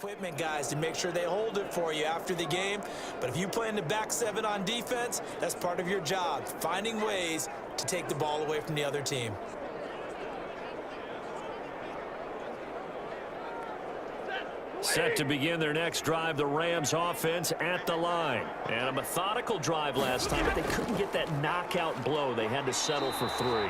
equipment guys to make sure they hold it for you after the game. But if you play in the back seven on defense, that's part of your job, finding ways to take the ball away from the other team. Set to begin their next drive, the Rams offense at the line. And a methodical drive last time, but they couldn't get that knockout blow. They had to settle for 3.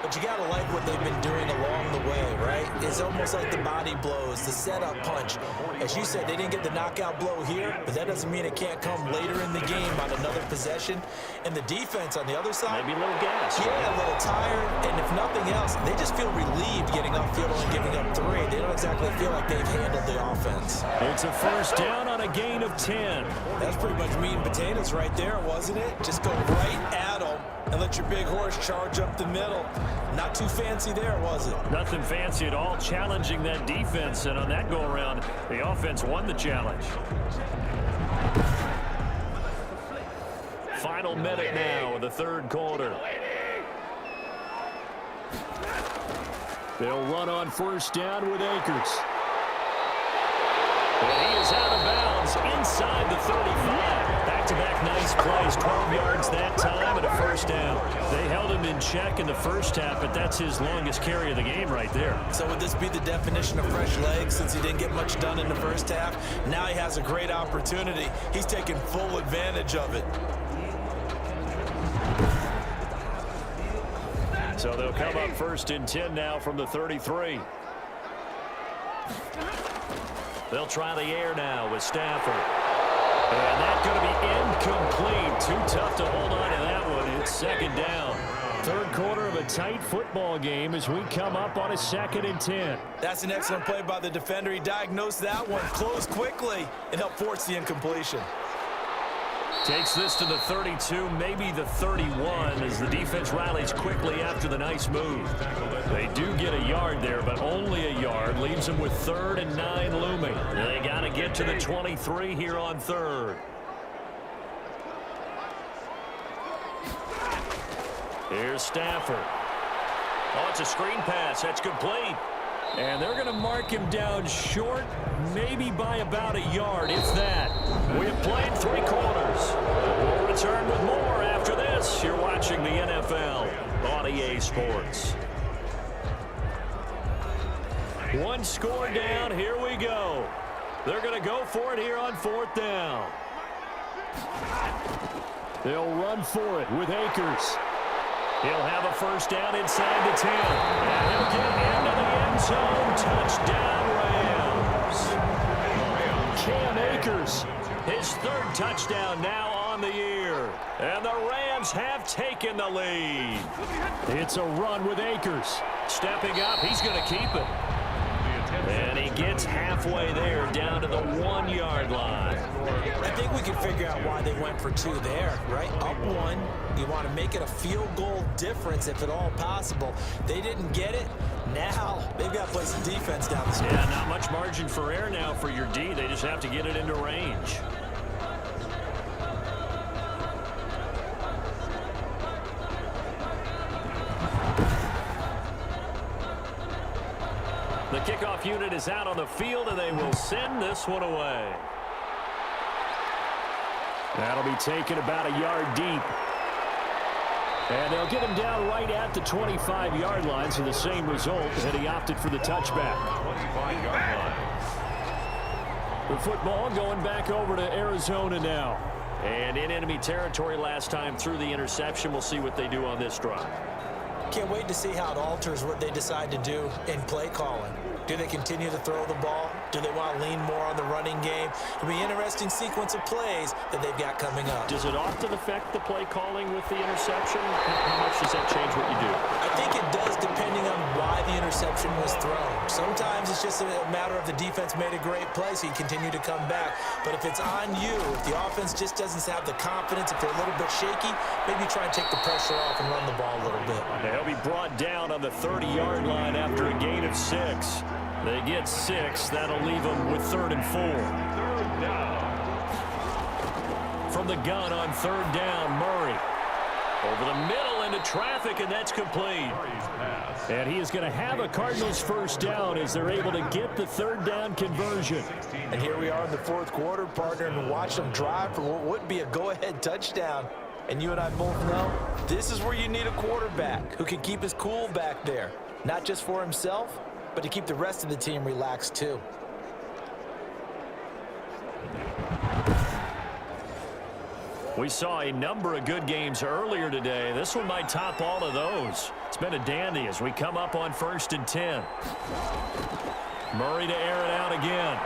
But you got to like what they've been doing along the way, right? It's almost like the body blows, the setup punch. As you said, they didn't get the knockout blow here, but that doesn't mean it can't come later in the game on another possession. And the defense on the other side, maybe a little gas. Yeah, a little tired. And if nothing else, they just feel relieved getting upfield and giving up 3. They don't exactly feel like they've handled the offense. It's a first down on a gain of 10. That's pretty much meat and potatoes right there, wasn't it? Just go right at them and let your big horse charge up the middle. Not too fancy there, was it? Nothing fancy at all, challenging that defense, and on that go-around, the offense won the challenge. Final minute now of the third quarter. They'll run on first down with Akers. And he is out of bounds inside the 35. Back-to-back nice plays, 12 yards that time and a first down. They held him in check in the first half, but that's his longest carry of the game right there. So would this be the definition of fresh legs since he didn't get much done in the first half? Now he has a great opportunity. He's taking full advantage of it. So they'll come up first and 10 now from the 33. They'll try the air now with Stafford. And that's going to be incomplete. Too tough to hold on to that one. It's second down. Third quarter of a tight football game as we come up on a 2nd and 10. That's an excellent play by the defender. He diagnosed that one, closed quickly, and helped force the incompletion. Takes this to the 32, maybe the 31, as the defense rallies quickly after the nice move. They do get a yard there, but only a yard. Leaves them with 3rd and 9 looming. They got to get to the 23 here on 3rd. Here's Stafford. Oh, it's a screen pass. That's complete. And they're going to mark him down short, maybe by about a yard, if that. We have played 3 quarters. We'll return with more after this. You're watching the NFL on EA Sports. 1 score down. Here we go. They're going to go for it here on 4th down. They'll run for it with Akers. He'll have a first down inside the 10. And he'll get into the end zone. Touchdown, Rams. Cam Akers, his 3rd touchdown now on the year. And the Rams have taken the lead. It's a run with Akers. Stepping up, he's going to keep it. And he gets halfway there, down to the 1-yard line. I think we can figure out why they went for 2 there, right? Up 1, you want to make it a field goal difference if at all possible. They didn't get it. Now they've got to play some defense down the stretch. Yeah, not much margin for error now for your D. They just have to get it into range. The kickoff unit is out on the field, and they will send this one away. That'll be taken about a yard deep. And they'll get him down right at the 25-yard line, so the same result, and he opted for the touchback. 25-yard line. The football going back over to Arizona now. And in enemy territory last time through the interception. We'll see what they do on this drive. Can't wait to see how it alters what they decide to do in play calling. Do they continue to throw the ball? Do they want to lean more on the running game? It'll be an interesting sequence of plays that they've got coming up. Does it often affect the play calling with the interception? How much does that change what you do? I think it does, depending on why the interception was thrown. Sometimes it's just a matter of the defense made a great play, so you continue to come back. But if it's on you, if the offense just doesn't have the confidence, if they're a little bit shaky, maybe try and take the pressure off and run the ball a little bit. They'll be brought down on the 30-yard line after a gain of 6. They get 6. That'll leave them with 3rd and 4. From the gun on 3rd down, Murray. Over the middle, into traffic, and that's complete. And he is going to have a Cardinals first down as they're able to get the third down conversion. And here we are in the fourth quarter, partner, and watch them drive for what would be a go-ahead touchdown. And you and I both know this is where you need a quarterback who can keep his cool back there, not just for himself, but to keep the rest of the team relaxed too. We saw a number of good games earlier today. This one might top all of those. It's been a dandy as we come up on 1st and 10. Murray to air it out again.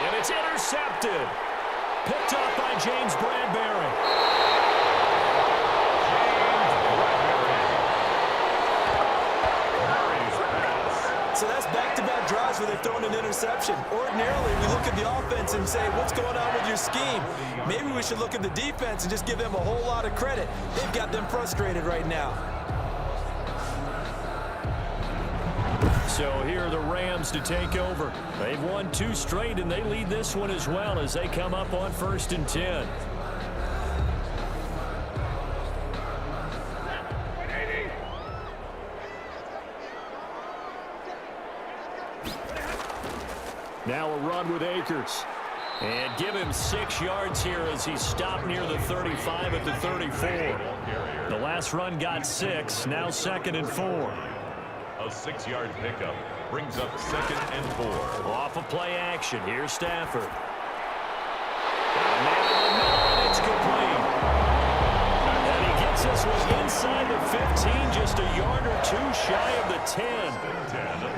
And it's intercepted. Picked off by James Bradbury. So that's back-to-back drives where they've thrown an interception. Ordinarily, we look at the offense and say, what's going on with your scheme? Maybe we should look at the defense and just give them a whole lot of credit. They've got them frustrated right now. So here are the Rams to take over. They've won 2 straight, and they lead this one as well as they come up on 1st and 10. Now a run with Akers. And give him 6 yards here as he's stopped near the 35 at the 34. The last run got 6, now 2nd and 4. A 6-yard pickup brings up 2nd and 4. Off of play action, here's Stafford. And it's complete. And he gets this one inside the 15, just a yard or 2 shy of the 10.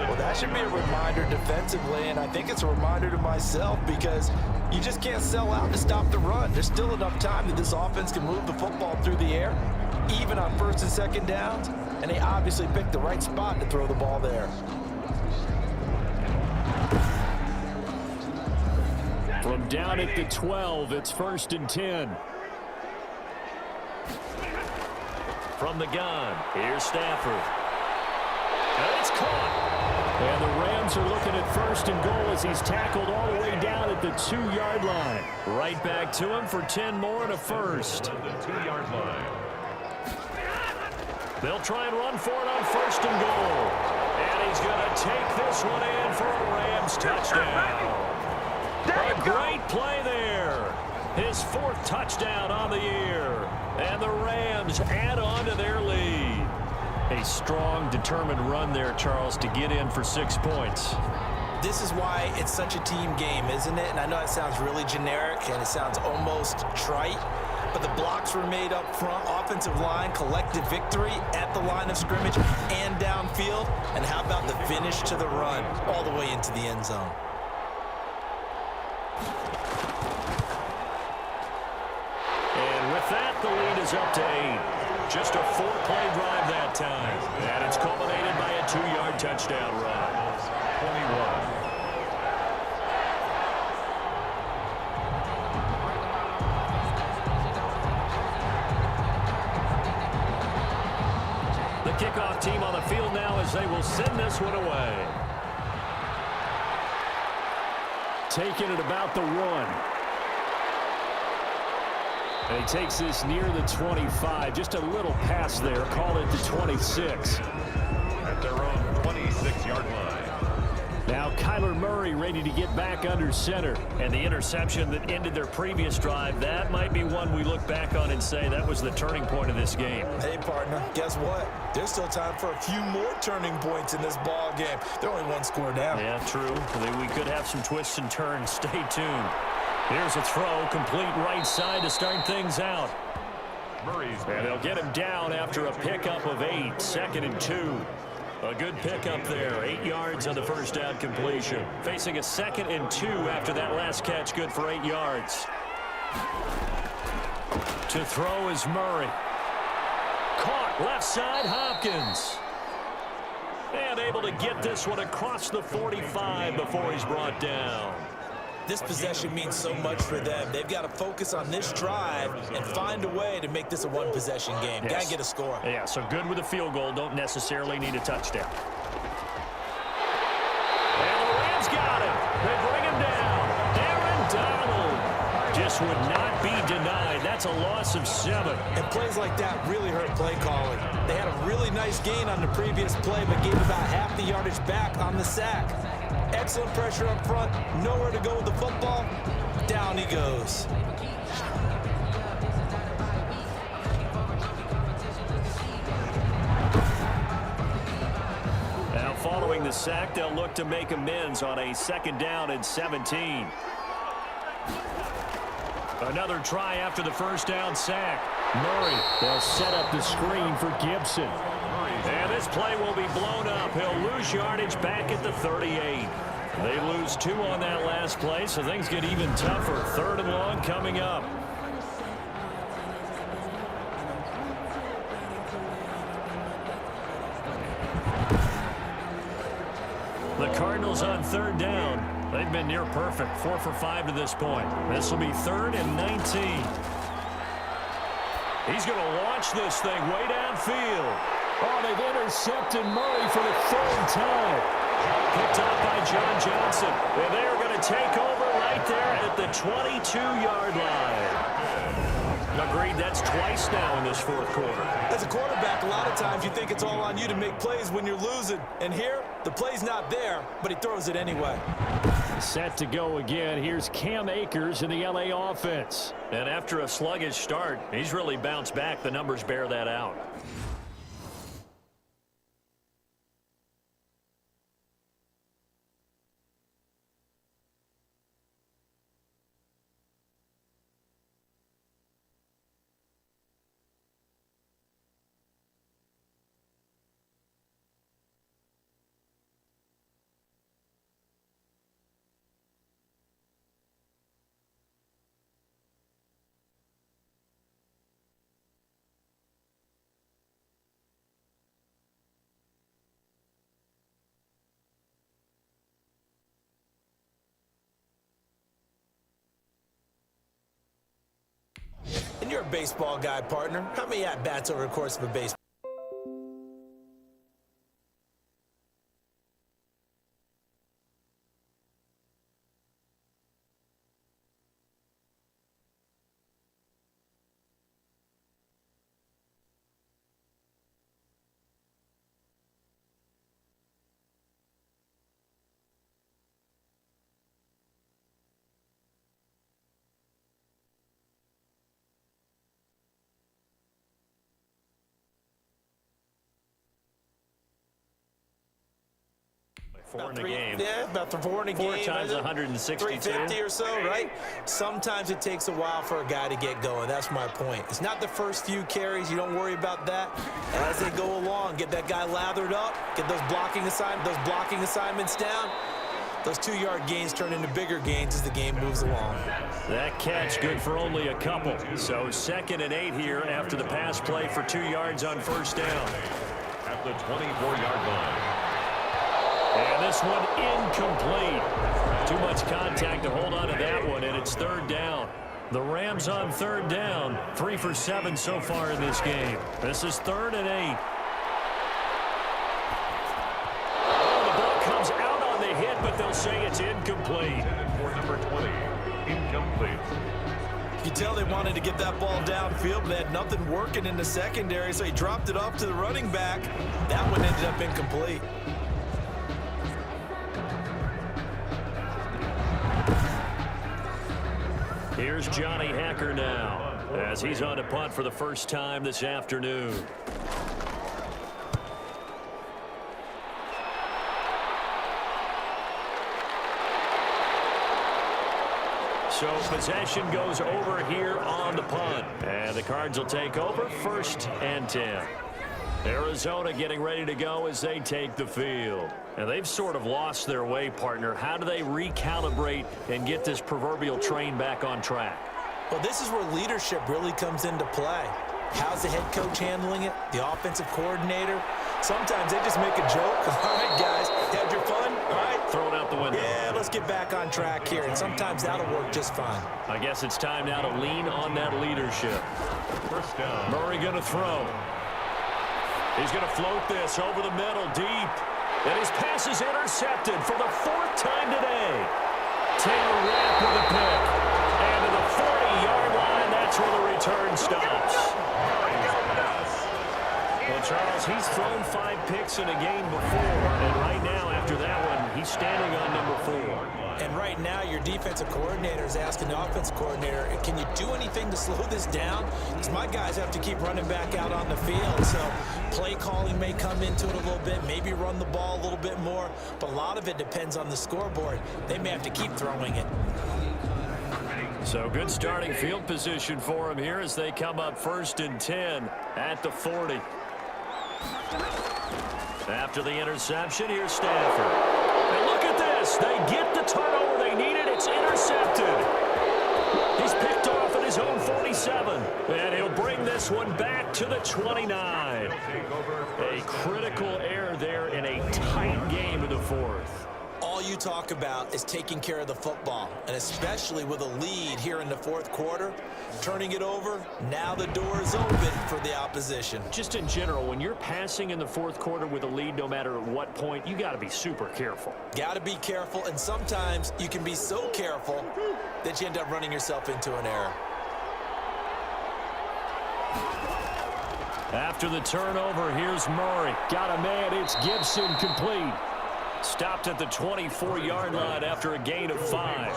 Well, that should be a reminder defensively, and I think it's a reminder to myself because you just can't sell out to stop the run. There's still enough time that this offense can move the football through the air, even on 1st and 2nd downs, and they obviously picked the right spot to throw the ball there. From down at the 12, it's 1st and 10. From the gun, here's Stafford. And it's caught. And the Rams are looking at 1st and goal as he's tackled all the way down at the 2-yard line. Right back to him for 10 more and a first. The 2-yard line. They'll try and run for it on 1st and goal. And he's going to take this one in for a Rams touchdown. A great play there. His 4th touchdown on the year. And the Rams add on to their lead. A strong, determined run there, Charles, to get in for 6 points. This is why it's such a team game, isn't it? And I know it sounds really generic and it sounds almost trite, but the blocks were made up front, offensive line, collective victory at the line of scrimmage and downfield. And how about the finish to the run all the way into the end zone? And with that, the lead is up to 8. Just a 4-play drive that time. And it's culminated by a 2-yard touchdown run. 21. The kickoff team on the field now as they will send this one away. Taking it about the 1. And he takes this near the 25. Just a little pass there. Call it the 26. At their own 26-yard line. Now Kyler Murray ready to get back under center. And the interception that ended their previous drive, that might be one we look back on and say that was the turning point of this game. Hey, partner, guess what? There's still time for a few more turning points in this ball game. They're only 1 score down. Yeah, true. We could have some twists and turns. Stay tuned. Here's a throw, complete right side to start things out. And they'll get him down after a pickup of 8, 2nd and 2. A good pickup there, 8 yards on the first down completion. Facing a 2nd and 2 after that last catch, good for 8 yards. To throw is Murray. Caught left side, Hopkins. And able to get this one across the 45 before he's brought down. This possession means so much for them. They've got to focus on this drive and find a way to make this a one-possession game. Yes. Got to get a score. Yeah, so good with a field goal. Don't necessarily need a touchdown. And the Rams got him. They bring him down. Aaron Donald just this would not be denied. That's a loss of 7. And plays like that really hurt play calling. They had a really nice gain on the previous play, but gave about half the yardage back on the sack. Excellent pressure up front. Nowhere to go with the football. Down he goes. Now following the sack, they'll look to make amends on a 2nd down and 17. Another try after the 1st down sack. Murray, they'll set up the screen for Gibson. And this play will be blown up. He'll lose yardage back at the 38. They lose 2 on that last play, so things get even tougher. 3rd and long coming up. The Cardinals on 3rd down. They've been near perfect, 4 for 5 to this point. This will be 3rd and 19. He's going to launch this thing way downfield. Oh, they've intercepted Murray for the 3rd time. Picked up by John Johnson. And they are going to take over right there at the 22-yard line. Agreed, that's twice now in this 4th quarter. As a quarterback, a lot of times you think it's all on you to make plays when you're losing. And here, the play's not there, but he throws it anyway. Set to go again. Here's Cam Akers in the LA offense. And after a sluggish start, he's really bounced back. The numbers bear that out. And you're a baseball guy, partner. How many at-bats over the course of a baseball? Four in a game. Yeah, about 4 in a game. 4 times 162. 350 or so, right? Sometimes it takes a while for a guy to get going. That's my point. It's not the first few carries. You don't worry about that. As they go along, get that guy lathered up, get those blocking assignments down. Those 2-yard gains turn into bigger gains as the game moves along. That catch good for only a couple. So 2nd and 8 here after the pass play for 2 yards on 1st down. At the 24-yard line. And this one incomplete. Too much contact to hold on to that one, and it's 3rd down. The Rams on 3rd down, 3 for 7 so far in this game. This is 3rd and 8. Oh, the ball comes out on the hit, but they'll say it's incomplete. For number 20, incomplete. You can tell they wanted to get that ball downfield, but they had nothing working in the secondary, so he dropped it off to the running back. That one ended up incomplete. Here's Johnny Hacker now as he's on to punt for the first time this afternoon. So possession goes over here on the punt. And the Cards will take over 1st and 10. Arizona getting ready to go as they take the field. And they've sort of lost their way, partner. How do they recalibrate and get this proverbial train back on track? Well, this is where leadership really comes into play. How's the head coach handling it? The offensive coordinator? Sometimes they just make a joke. All right, guys, had your fun? All right. Throw it out the window. Yeah, let's get back on track here. And sometimes that'll work just fine. I guess it's time now to lean on that leadership. 1st down. Murray going to throw. He's going to float this over the middle deep. And his pass is intercepted for the 4th time today. Taylor Rapp with a pick. And to the is he's thrown 5 picks in a game before, and right now, after that one, he's standing on number 4. And right now, your defensive coordinator is asking the offensive coordinator, can you do anything to slow this down? Because my guys have to keep running back out on the field. So play calling may come into it a little bit, maybe run the ball a little bit more, but a lot of it depends on the scoreboard. They may have to keep throwing it. So good starting field position for him here as they come up 1st and 10 at the 40. After the interception, here's Stafford. And look at this. They get the turnover they needed. It's intercepted. He's picked off at his own 47. And he'll bring this one back to the 29. A critical error there in a tight game in the 4th. All you talk about is taking care of the football, and especially with a lead here in the 4th quarter, turning it over, now the door is open for the opposition. Just in general, when you're passing in the 4th quarter with a lead, no matter at what point, you got to be super careful. Got to be careful, and sometimes you can be so careful that you end up running yourself into an error. After the turnover, here's Murray. Got a man, it's Gibson, complete. Stopped at the 24-yard line after a gain of 5.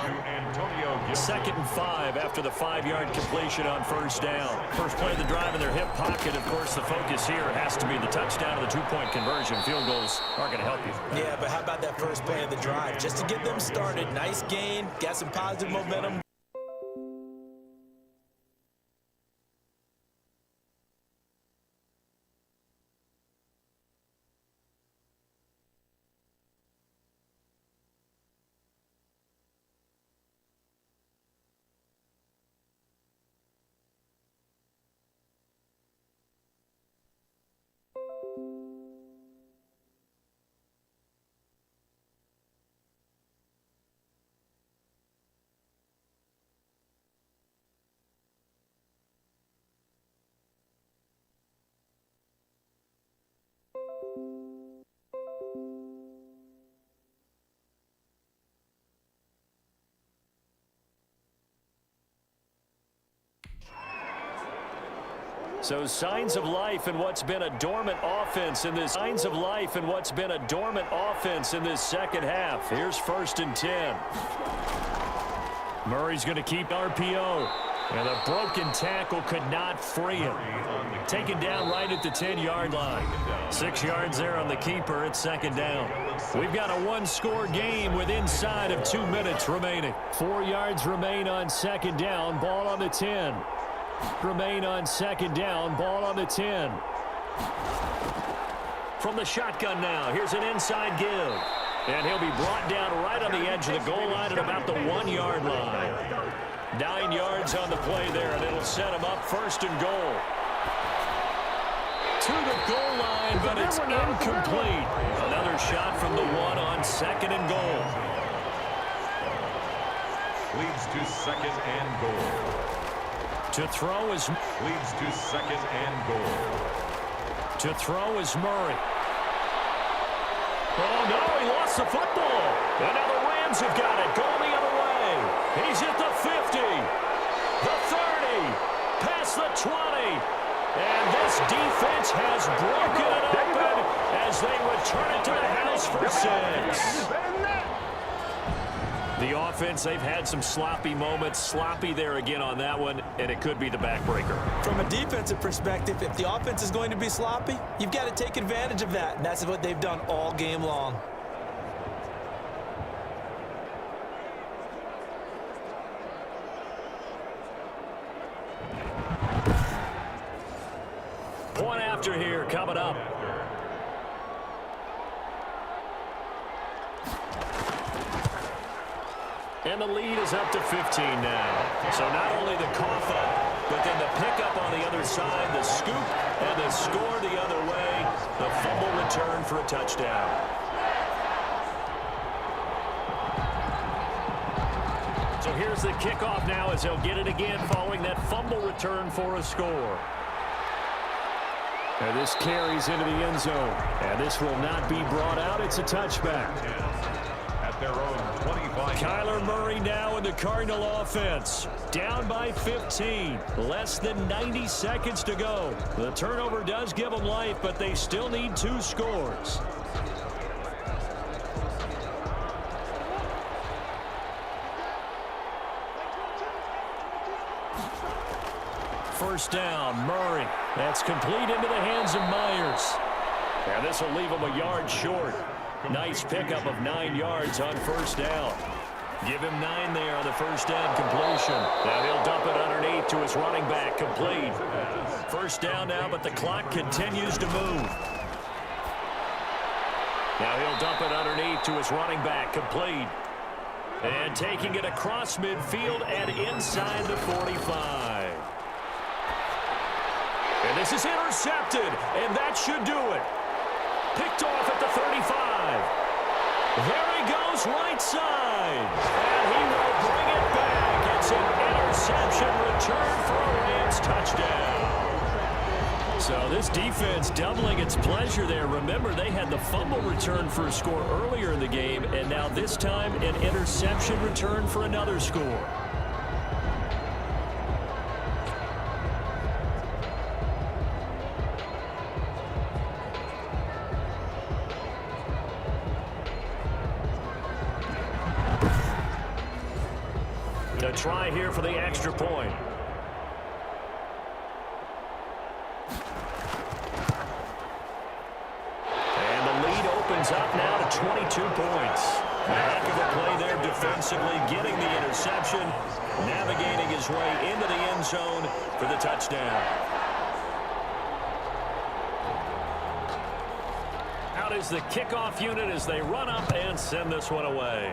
2nd and 5 after the 5-yard completion on 1st down. First play of the drive in their hip pocket. Of course, the focus here has to be the touchdown and the 2-point conversion. Field goals aren't going to help you. Yeah, but how about that first play of the drive? Just to get them started, nice gain, got some positive momentum. So signs of life in what's been a dormant offense in this second half. Here's 1st and 10. Murray's going to keep RPO. And a broken tackle could not free him. Taken down right at the 10-yard line. 6 yards there on the keeper at 2nd down. We've got a 1-score game with inside of 2 minutes remaining. 4 yards remain on 2nd down. Ball on the 10. Remain on 2nd down. Ball on the 10. From the shotgun now. Here's an inside give. And he'll be brought down right on the edge of the goal line at about the 1-yard line. 9 yards on the play there, and it'll set him up 1st and goal. To the goal line, but it's incomplete. Another shot from the 1 on 2nd and goal. Leads to 2nd and goal. To throw is Leads to 2nd and goal. To throw is Murray. Oh, no, he lost the football. And now the Rams have got it. Going the other way. He's at the 50, the 30, past the 20. And this defense has broken it open as they return it to the house for 6. The offense, they've had some sloppy moments. Sloppy there again on that one, and it could be the backbreaker. From a defensive perspective, if the offense is going to be sloppy, you've got to take advantage of that, and that's what they've done all game long. Point after here coming up. And the lead is up to 15 now. So not only the cough up, but then the pickup on the other side, the scoop, and the score the other way. The fumble return for a touchdown. So here's the kickoff now as they'll get it again following that fumble return for a score. And this carries into the end zone. And this will not be brought out. It's a touchback. At their own 25 Kyler Murray now in the Cardinal offense. Down by 15. Less than 90 seconds to go. The turnover does give them life, but they still need 2 scores. First down, Murray. That's complete into the hands of Myers. And this will leave him a yard short. Nice pickup of 9 yards on first down. Give him 9 there on the first down completion. Now he'll dump it underneath to his running back, complete. First down now, but the clock continues to move. Now he'll dump it underneath to his running back, complete. And taking it across midfield and inside the 45. And this is intercepted, and that should do it. Picked off at the 35. There he goes, right side. And he will bring it back. It's an interception return for a Rams touchdown. So this defense doubling its pleasure there. Remember, they had the fumble return for a score earlier in the game, and now this time an interception return for another score. A try here for the extra point. And the lead opens up now to 22 points. A heck of a play there defensively, getting the interception, navigating his way into the end zone for the touchdown. Out is the kickoff unit as they run up and send this one away.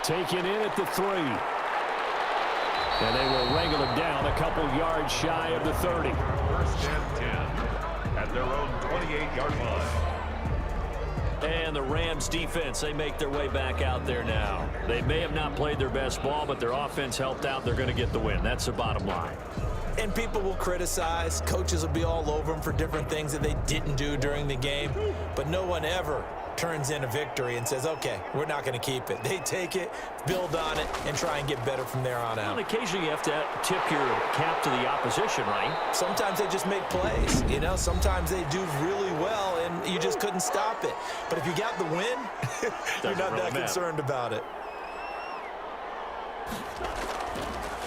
Taken in at the 3. And they will wrangle him down a couple yards shy of the 30. First and 10 at their own 28-yard line. And the Rams defense, they make their way back out there now. They may have not played their best ball, but their offense helped out. They're going to get the win. That's the bottom line. And people will criticize. Coaches will be all over them for different things that they didn't do during the game. But no one ever turns in a victory and says, okay, we're not going to keep it. They take it, build on it, and try and get better from there on out. On occasion, you have to tip your cap to the opposition, right? Sometimes they just make plays. You know, sometimes they do really well, and you just couldn't stop it. But if you got the win, you're not that concerned about it.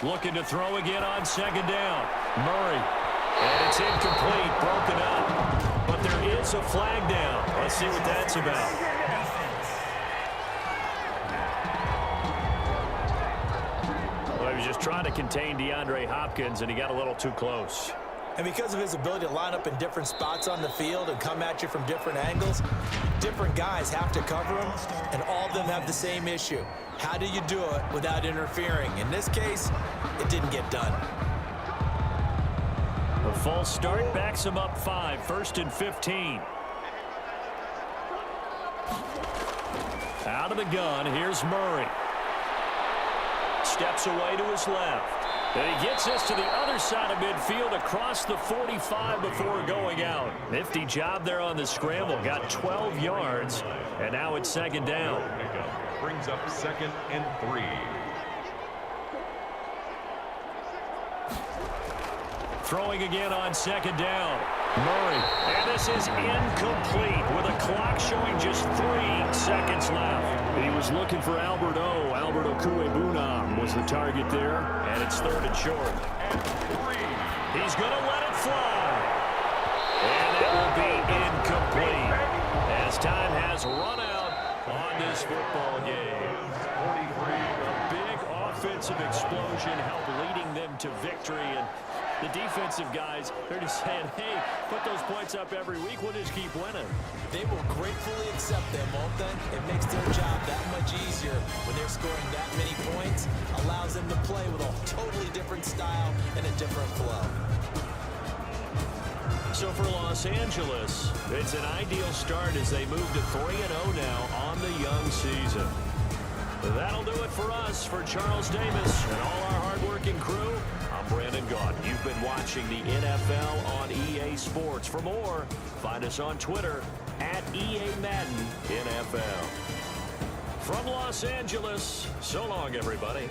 Looking to throw again on second down. Murray. And it's incomplete, broken up. But there is a flag down. Let's see what that's about. Well, he was just trying to contain DeAndre Hopkins, and he got a little too close. And because of his ability to line up in different spots on the field and come at you from different angles, different guys have to cover him, and all of them have the same issue. How do you do it without interfering? In this case, it didn't get done. A false start backs him up 5, 1st and 15. Out of the gun, here's Murray. Steps away to his left. And he gets this to the other side of midfield across the 45 before going out. Nifty job there on the scramble. Got 12 yards, and now it's second down. Brings up 2nd and 3. Throwing again on second down. Murray. And this is incomplete with a clock showing just 3 seconds left. He was looking for Albert Okuebunam was the target there. And it's 3rd and short. He's going to let it fly. And that will be incomplete as time has run out on this football game. 43. A big offensive explosion helped leading them to victory. And the defensive guys, they're just saying, hey, put those points up every week. We'll just keep winning. They will gratefully accept them, won't they? It makes their job that much easier when they're scoring that many points. Allows them to play with a totally different style and a different flow. So for Los Angeles, it's an ideal start as they move to 3-0 now on the young season. That'll do it for us. For Charles Davis and all our hardworking crew, I'm Brandon Gaudin. You've been watching the NFL on EA Sports. For more, find us on Twitter @EA Madden NFL. From Los Angeles, so long, everybody.